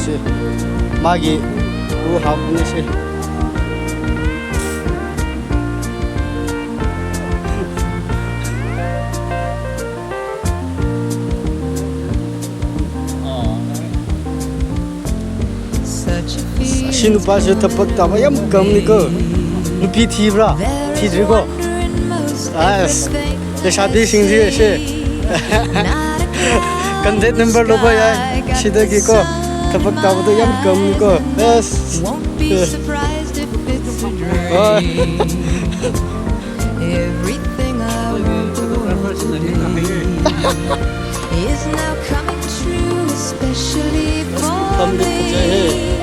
시 마기 우하고는 시 Sinu pasyo tapak tama yam kamni ko nupi thibra thidrigo as the shadi singji she contact number lo ba ya sida ki ko tapak tama to yam kamni ko as everything I is now coming true, especially for me.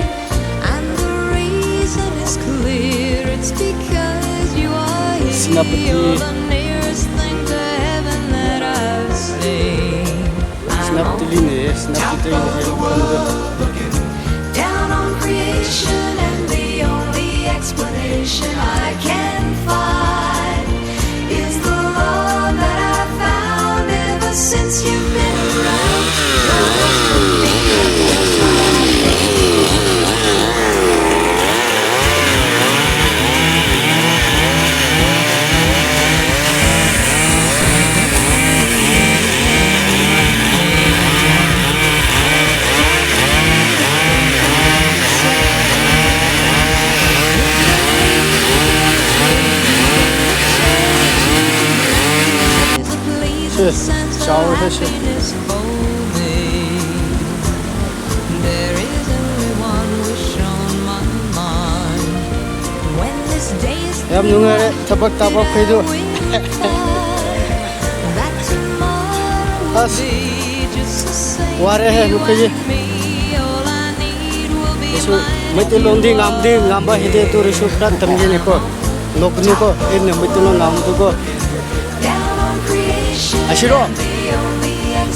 Clear, it's because you are here. You're the nearest thing to heaven that I've seen. Down on creation, and the only explanation I can find is the love that I've found ever since you've been around. Shower fish. There is only one wish on my mind. When this day is Yam nungare tapak tapak kaido. As ware hai nukaji. Isu mati londi ngamdi ngamba hide tu risu pran tamje ne ko nokni ko enne mati lo ngam tu ko Ashiro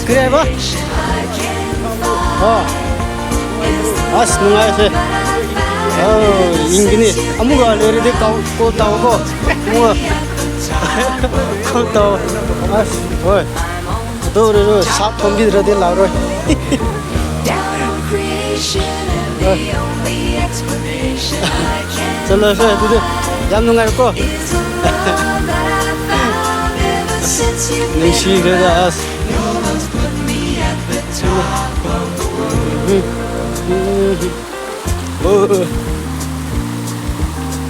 kire ba as nungai se ingini amuga lere de ko taw ko mu ko taw as oi do re ro sa thombi ra de la ro chalo se tu de jam nungai ko Nishi Vedas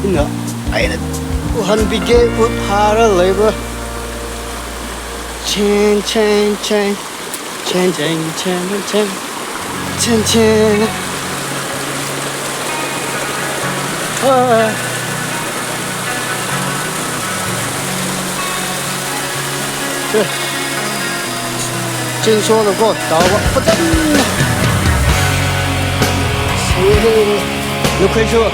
Ina Aina Uhan bige uthara labor Chen chen chen Chen chen chen chen Chen chen Trên số là có tàu bất tận lúc khi chưa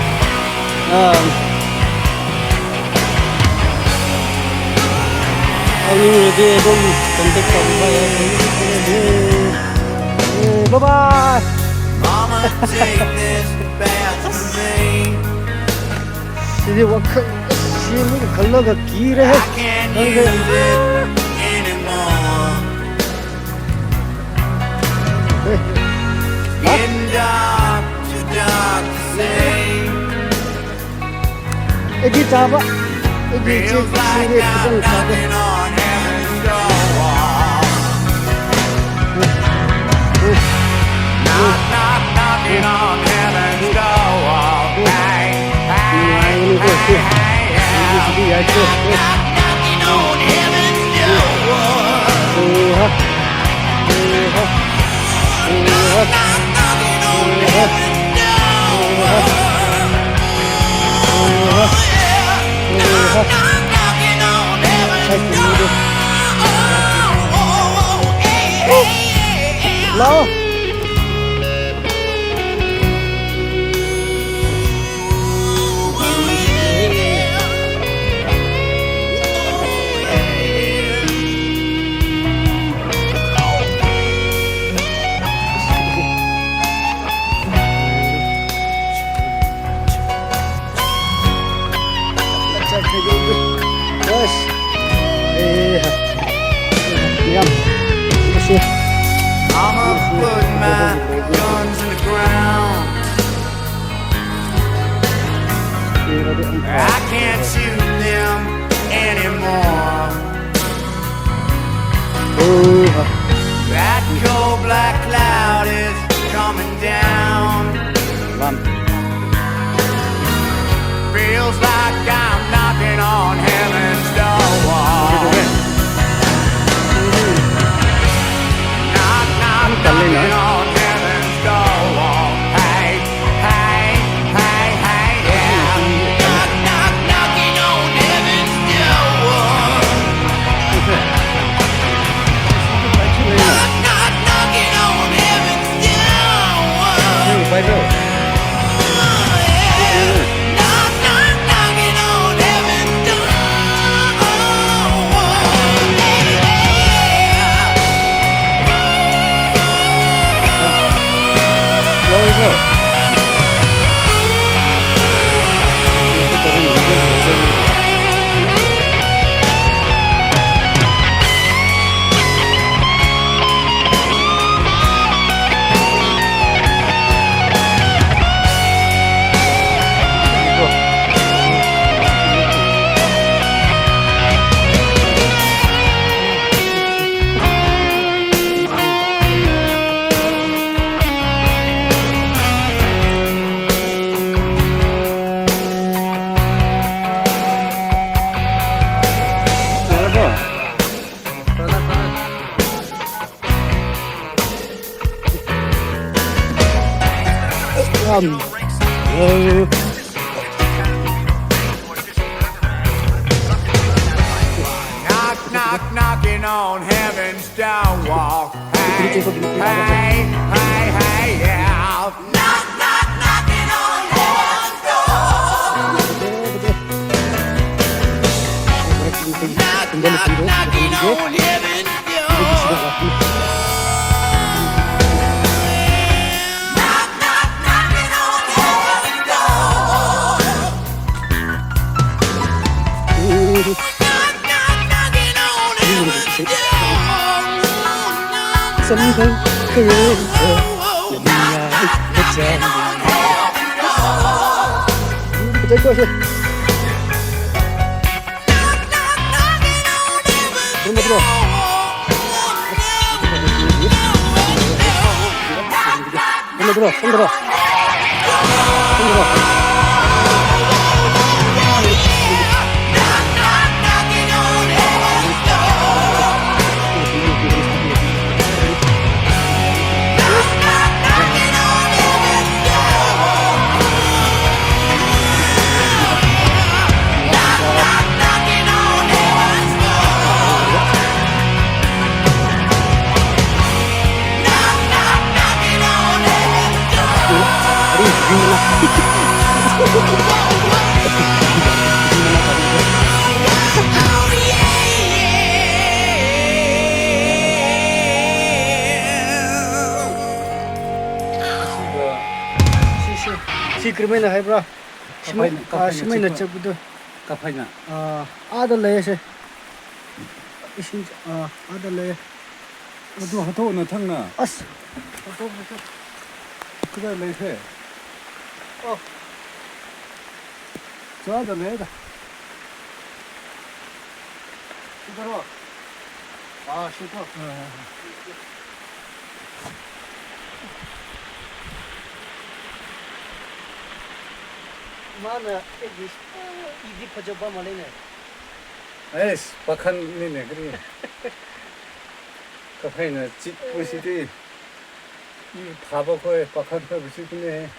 anh người đi không cần tích cộng bye bye Chị đi vào chị mới color cái kỹ đấy Edi taba, edi cek sini kita taba. Knocking on heaven's door. Knocking on heaven's Hello. Yes. Yum. I can't shoot them anymore. That cold black cloud is coming down. Feels like I'm knocking on heaven's door. Knock, knock, knocking on heaven's door. Hey, hey, hey, hey, yeah. Knock, knock, knocking on heaven's door. Knock, knock, knocking on heaven's door. Quay rồi. Knock, knock, knocking on heaven's door. Rồi rồi. Knock, knock, knocking on heaven's door. Hey, hey, hey, hey, yeah. Knock, knock, knocking on heaven's door. Knock, knock, knocking on heaven's door. Knock, knock, knocking on heaven's door. Knock, knock, knocking on heaven's door. Sân khấu khơi lần nhà hết tràn chơi coi xem đúng rồi không được si krimena hai bra simena chabudo Kapaina. ada le se isin ada le Adu hato na thangna. as Kuda leise. oh Cha da le da. idaro shito mana egis idi pajaba malene Es pakhan ni ne kri. Kapaina chit pusidi. I phaba ko pakhan ko busidi ne.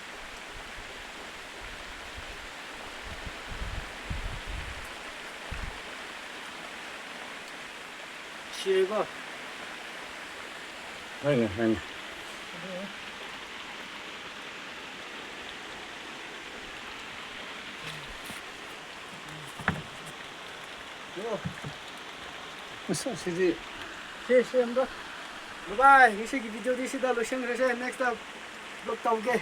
shiba Haina haina. Masa sidi. she amra bye bye isi ki video di sida lo sheng re next up vlog tauge